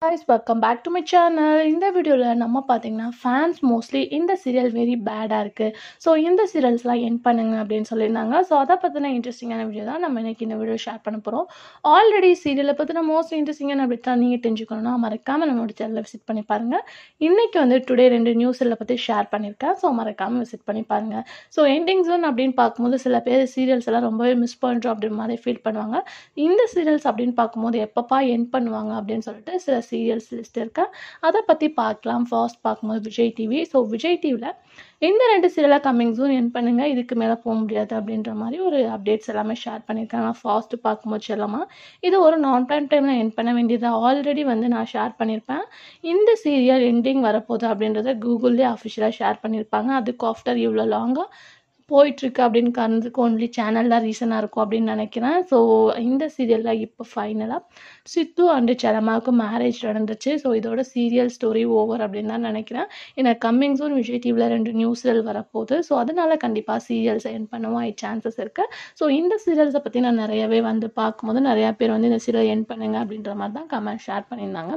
Guys, welcome back to my channel. இந்த வீடியோவில் நம்ம பார்த்தீங்கன்னா ஃபேன்ஸ் மோஸ்ட்லி இந்த சீரியல் வெரி பேடாக இருக்குது. ஸோ இந்த சீரியல்ஸ்லாம் என் பண்ணுங்க அப்படின்னு சொல்லியிருந்தாங்க. ஸோ அதை பற்றின இன்ட்ரெஸ்டிங்கான வீடியோ தான் நம்ம இன்றைக்கி இந்த வீடியோ ஷேர் பண்ண போகிறோம். ஆல்ரெடி சீரியலை பற்றின மோஸ்ட் இன்ட்ரெஸ்டிங்கான அப்டேட்லாம் நீங்கள் தெரிஞ்சுக்கணும்னா மறக்காமல் நம்மளோட சேனலை விசிட் பண்ணி பாருங்கள். இன்றைக்கி வந்து டுடே 2 நியூஸ் பற்றி ஷேர் பண்ணியிருக்கேன். ஸோ மறக்காமல் விசிட் பண்ணி பாருங்கள். ஸோ எண்டிங் ஜோன் அப்படின்னு பார்க்கும்போது சில பேர் சீரியல்ஸ் எல்லாம் ரொம்பவே மிஸ் பண்ணுறோம் அப்படின்ற மாதிரி ஃபீல் பண்ணுவாங்க. இந்த சீரியல்ஸ் அப்படின்னு பார்க்கும்போது எப்பப்பா என் பண்ணுவாங்க அப்படின்னு சொல்லிட்டு சில சீரியல்ஸ் லிஸ்ட் இருக்கு. அதை பற்றி பார்க்கலாம். ஃபாஸ்ட் பார்க்கும்போது விஜய் டிவி. ஸோ விஜய் டிவியில் இந்த 2 சீரியலாக கம்மிங் ஜூன் என் பண்ணுங்க, இதுக்கு மேலே போக முடியாது அப்படின்ற மாதிரி ஒரு அப்டேட்ஸ் எல்லாமே ஷேர் பண்ணியிருக்காங்க. ஃபாஸ்ட் பார்க்கும்போது செல்லமா இது ஒரு நான் ப்ரைம் டைமில் என் பண்ண வேண்டியது ஆல்ரெடி வந்து நான் ஷேர் பண்ணியிருப்பேன். இந்த சீரியல் எண்டிங் வரப்போகுது அப்படின்றத கூகுள்லேயே அஃபிஷியலாக ஷேர் பண்ணியிருப்பாங்க. அதுக்கு ஆஃப்டர் இவ்வளோ லாங்காக போயிட்டுருக்கு அப்படின்னு காரணத்துக்கு ஒன்லி சேனலில் ரீசனாக இருக்கும் அப்படின்னு நினைக்கிறேன். ஸோ இந்த சீரியலில் இப்போ ஃபைனலாக சித்து அண்டு செல்லம்மாவுக்கு மேரேஜ் நடந்துச்சு. ஸோ இதோட சீரியல் ஸ்டோரி ஓவர் அப்படின்னு தான் நினைக்கிறேன். ஏன்னா கம்மிங் சூன் விஜய் டிவியில் 2 நியூஸ் வரப்போகுது. ஸோ அதனால் கண்டிப்பாக சீரியல்ஸை என் பண்ணவும் சான்சஸ் இருக்குது. ஸோ இந்த சீரியல்ஸை பற்றி நான் நிறையவே வந்து பார்க்கும்போது நிறையா பேர் வந்து இந்த சீரியல் என் பண்ணுங்க அப்படின்ற மாதிரி தான் கமெண்ட் ஷேர் பண்ணியிருந்தாங்க.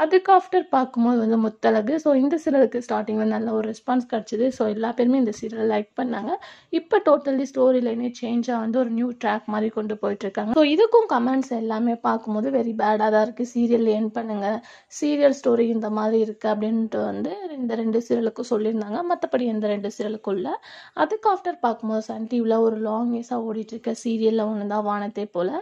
அதுக்கு ஆஃப்டர் பார்க்கும்போது வந்து முத்தழகு. ஸோ இந்த சீரியலுக்கு ஸ்டார்டிங்கில் நல்ல ஒரு ரெஸ்பான்ஸ் கிடச்சிது. ஸோ எல்லா பேருமே இந்த சீரியல் லைக் பண்ணாங்க. இப்போ டோட்டலி ஸ்டோரி லைனே சேஞ்சாக வந்து ஒரு நியூ ட்ராக் மாதிரி கொண்டு போயிட்டுருக்காங்க. ஸோ இதுக்கும் கமெண்ட்ஸ் எல்லாமே பார்க்கும்போது வெரி பேடாக தான் இருக்குது. சீரியல் என் பண்ணுங்க, சீரியல் ஸ்டோரி இந்த மாதிரி இருக்குது அப்படின்ட்டு வந்து இந்த 2 சீரியலுக்கும் சொல்லியிருந்தாங்க. மற்றபடி எந்த 2 சீரியலுக்கும் இல்லை. அதுக்கு ஆஃப்டர் பார்க்கும்போது சன் டிவியில் ஒரு லாங் இயர்ஸாக ஓடிட்டுருக்க சீரியலில் ஒன்று தான் வானத்தை போல்.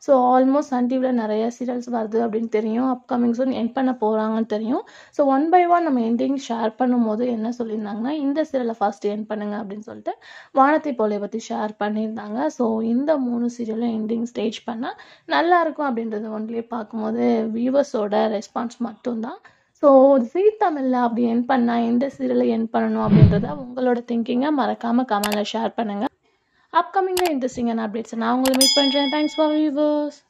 ஸோ ஆல்மோஸ்ட் சன் டிவியில் நிறைய சீரியல்ஸ் வருது அப்படின்னு தெரியும். அப்கமிங் சூன் என் பண்ண போகிறாங்கன்னு தெரியும். ஸோ 1 by 1 நம்ம எண்டிங் ஷேர் பண்ணும்போது என்ன சொல்லியிருந்தாங்கன்னா இந்த சீரியலை ஃபர்ஸ்ட் என் பண்ணுங்க அப்படின்னு சொல்லிட்டு வானத்தை போலை பற்றி ஷேர் பண்ணியிருந்தாங்க. ஸோ இந்த 3 சீரியலும் எண்டிங் ஸ்டேஜ் பண்ணால் நல்லாயிருக்கும் அப்படின்றது ஒன்றிலே பார்க்கும்போது வியூவர்ஸோட ரெஸ்பான்ஸ் மட்டும்தான். ஸோ ஜீ தமிழில் அப்படி என் பண்ணால் எந்த சீரியலை என் பண்ணணும் அப்படின்றத உங்களோட திங்கிங்கை மறக்காமல் கமெண்டில் ஷேர் பண்ணுங்கள். அப்கமிங்கில் இன்ட்ரெஸ்டிங்கான அப்டேட்ஸ் நான் உங்களை மீட் பண்ணுறேன். Thanks for viewers.